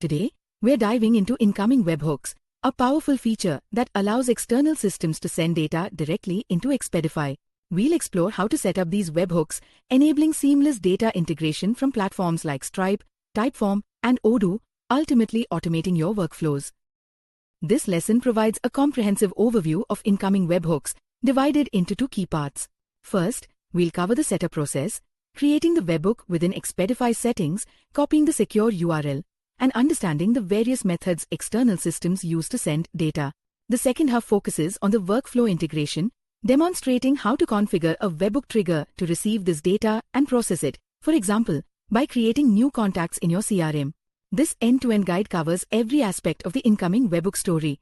Today, we're diving into incoming webhooks, a powerful feature that allows external systems to send data directly into Expedify. We'll explore how to set up these webhooks, enabling seamless data integration from platforms like Stripe, Typeform, and Odoo, ultimately automating your workflows. This lesson provides a comprehensive overview of incoming webhooks, divided into two key parts. First, we'll cover the setup process, creating the webhook within Expedify settings, copying the secure URL, and understanding the various methods external systems use to send data. The second half focuses on the workflow integration, demonstrating how to configure a Webhook Trigger to receive this data and process it, for example, by creating new contacts in your CRM. This end-to-end guide covers every aspect of the incoming webhook story.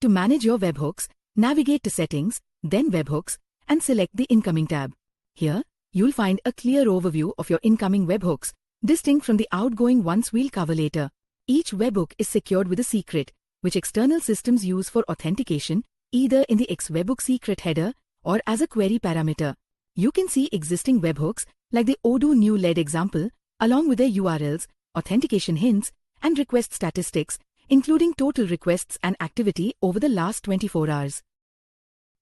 To manage your webhooks, navigate to Settings, then Webhooks, and select the Incoming tab. Here, you'll find a clear overview of your incoming webhooks, distinct from the outgoing ones we'll cover later. Each webhook is secured with a secret, which external systems use for authentication, either in the Webhook secret header or as a query parameter. You can see existing webhooks, like the Odoo new lead example, along with their URLs, authentication hints, and request statistics, including total requests and activity over the last 24 hours.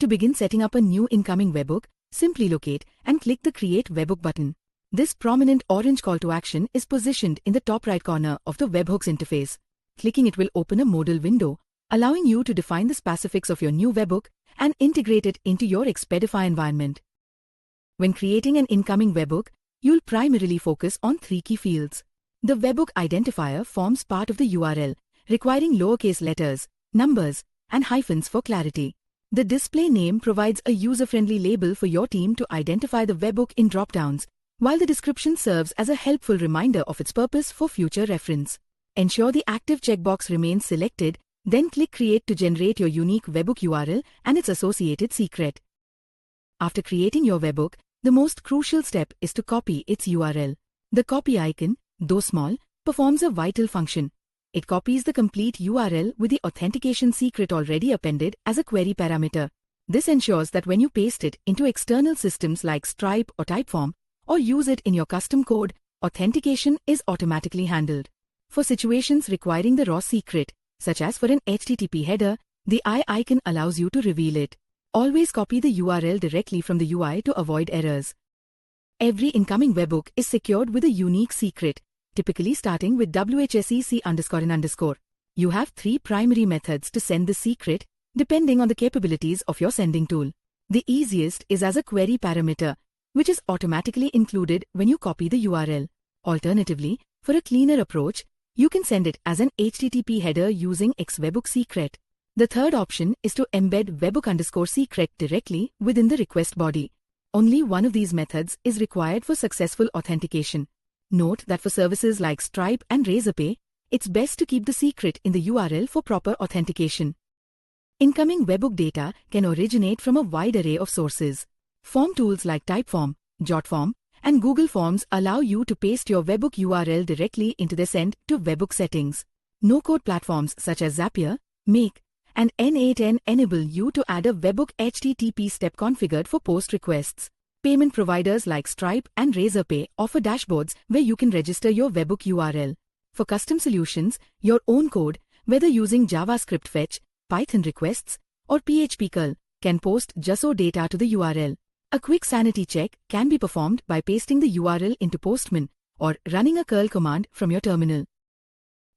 To begin setting up a new incoming webhook, simply locate and click the Create Webhook button. This prominent orange call to action is positioned in the top right corner of the webhooks interface. Clicking it will open a modal window, allowing you to define the specifics of your new webhook and integrate it into your Expedify environment. When creating an incoming webhook, you'll primarily focus on three key fields. The webhook identifier forms part of the URL, requiring lowercase letters, numbers, and hyphens for clarity. The display name provides a user-friendly label for your team to identify the webhook in dropdowns, while the description serves as a helpful reminder of its purpose for future reference. Ensure the active checkbox remains selected, then click Create to generate your unique webhook URL and its associated secret. After creating your webhook, the most crucial step is to copy its URL. The copy icon, though small, performs a vital function. It copies the complete URL with the authentication secret already appended as a query parameter. This ensures that when you paste it into external systems like Stripe or Typeform, or use it in your custom code, authentication is automatically handled. For situations requiring the raw secret, such as for an HTTP header, the eye icon allows you to reveal it. Always copy the URL directly from the UI to avoid errors. Every incoming webhook is secured with a unique secret, typically starting with WHSEC_in_. You have three primary methods to send the secret, depending on the capabilities of your sending tool. The easiest is as a query parameter, which is automatically included when you copy the URL. Alternatively, for a cleaner approach, you can send it as an HTTP header using Webhook secret. The third option is to embed webhook_secret directly within the request body. Only one of these methods is required for successful authentication. Note that for services like Stripe and Razorpay, it's best to keep the secret in the URL for proper authentication. Incoming webhook data can originate from a wide array of sources. Form tools like Typeform, Jotform, and Google Forms allow you to paste your webhook URL directly into the Send to Webhook settings. No-code platforms such as Zapier, Make, and N8N enable you to add a webhook HTTP step configured for post requests. Payment providers like Stripe and Razorpay offer dashboards where you can register your webhook URL. For custom solutions, your own code, whether using JavaScript fetch, Python requests, or PHP curl, can post JSON data to the URL. A quick sanity check can be performed by pasting the URL into Postman or running a curl command from your terminal.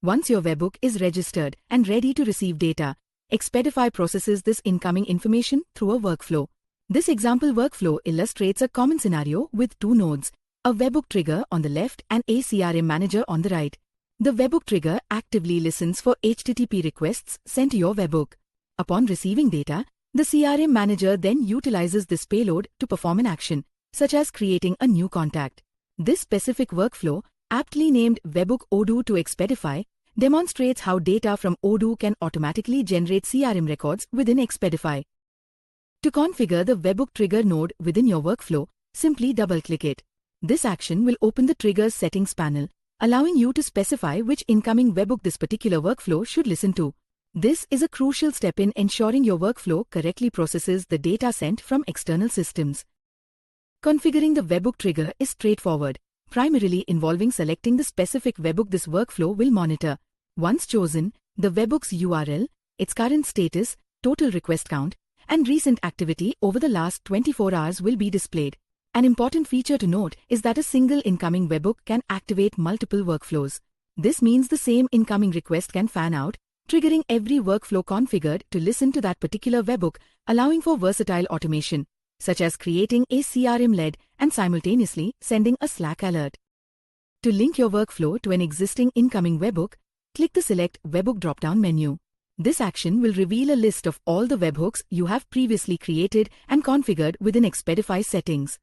Once your webhook is registered and ready to receive data, Expedify processes this incoming information through a workflow. This example workflow illustrates a common scenario with two nodes, a Webhook Trigger on the left and a CRM Manager on the right. The Webhook Trigger actively listens for HTTP requests sent to your webhook. Upon receiving data, the CRM Manager then utilizes this payload to perform an action, such as creating a new contact. This specific workflow, aptly named Webhook Odoo to Expedify, demonstrates how data from Odoo can automatically generate CRM records within Expedify. To configure the Webhook Trigger node within your workflow, simply double-click it. This action will open the Trigger's settings panel, allowing you to specify which incoming webhook this particular workflow should listen to. This is a crucial step in ensuring your workflow correctly processes the data sent from external systems. Configuring the Webhook Trigger is straightforward. primarily involving selecting the specific webhook this workflow will monitor. Once chosen, the webhook's URL, its current status, total request count, and recent activity over the last 24 hours will be displayed. An important feature to note is that a single incoming webhook can activate multiple workflows. This means the same incoming request can fan out, triggering every workflow configured to listen to that particular webhook, allowing for versatile automation, such as creating a CRM lead and simultaneously sending a Slack alert. To link your workflow to an existing incoming webhook, click the Select Webhook dropdown menu. This action will reveal a list of all the webhooks you have previously created and configured within Expedify settings.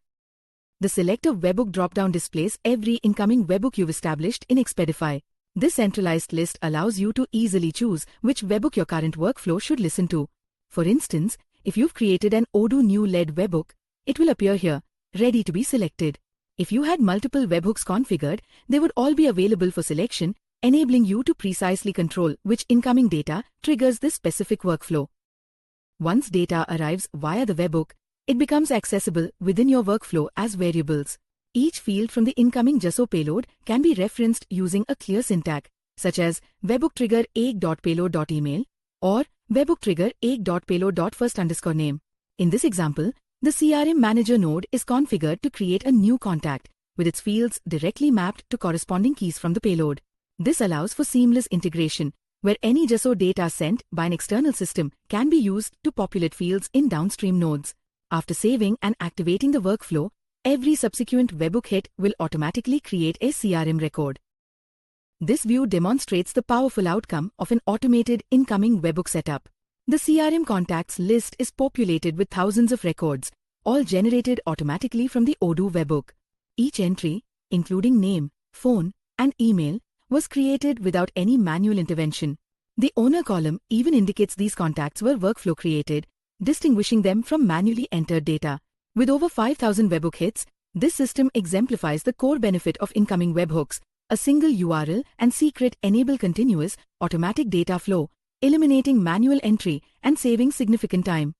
The Select a Webhook dropdown displays every incoming webhook you've established in Expedify. This centralized list allows you to easily choose which webhook your current workflow should listen to. For instance, if you've created an Odoo new lead webhook, it will appear here, ready to be selected. If you had multiple webhooks configured, they would all be available for selection, enabling you to precisely control which incoming data triggers this specific workflow. Once data arrives via the webhook, it becomes accessible within your workflow as variables. Each field from the incoming JSO payload can be referenced using a clear syntax, such as Webhook Trigger egg.payload.email or Webhook Trigger egg.payload.first_name. In this example, the CRM Manager node is configured to create a new contact, with its fields directly mapped to corresponding keys from the payload. This allows for seamless integration, where any JSO data sent by an external system can be used to populate fields in downstream nodes. After saving and activating the workflow, every subsequent webhook hit will automatically create a CRM record. This view demonstrates the powerful outcome of an automated incoming webhook setup. The CRM contacts list is populated with thousands of records, all generated automatically from the Odoo webhook. Each entry, including name, phone, and email, was created without any manual intervention. The owner column even indicates these contacts were workflow created, distinguishing them from manually entered data. With over 5,000 webhook hits, this system exemplifies the core benefit of incoming webhooks. A single URL and secret enable continuous, automatic data flow, eliminating manual entry and saving significant time.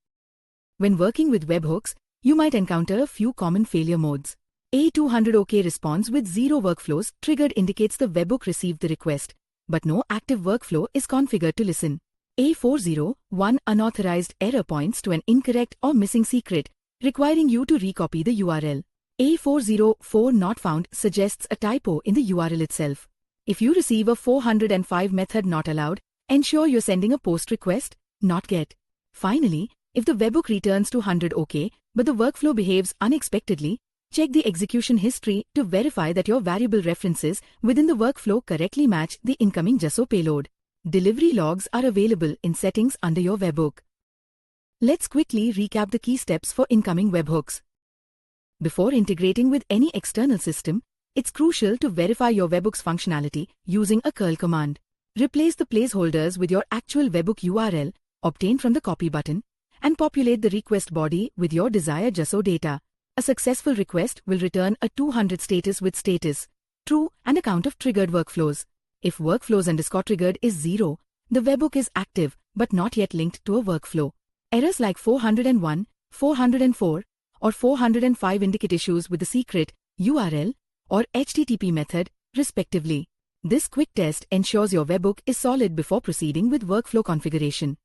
When working with webhooks, you might encounter a few common failure modes. A 200 OK response with 0 workflows triggered indicates the webhook received the request, but no active workflow is configured to listen. A 401 unauthorized error points to an incorrect or missing secret, requiring you to recopy the URL. A 404 not found suggests a typo in the URL itself. If you receive a 405 method not allowed, ensure you're sending a post request, not GET. Finally, if the webhook returns to 100 OK, but the workflow behaves unexpectedly, check the execution history to verify that your variable references within the workflow correctly match the incoming JSO payload. Delivery logs are available in settings under your webhook. Let's quickly recap the key steps for incoming webhooks. Before integrating with any external system, it's crucial to verify your webhook's functionality using a curl command. Replace the placeholders with your actual webhook URL, obtained from the copy button, and populate the request body with your desired JSO data. A successful request will return a 200 status with status, true, and a count of triggered workflows. If workflows_triggered is 0, the webhook is active but not yet linked to a workflow. Errors like 401, 404, or 405 indicate issues with the secret, URL, or HTTP method, respectively. This quick test ensures your webhook is solid before proceeding with workflow configuration.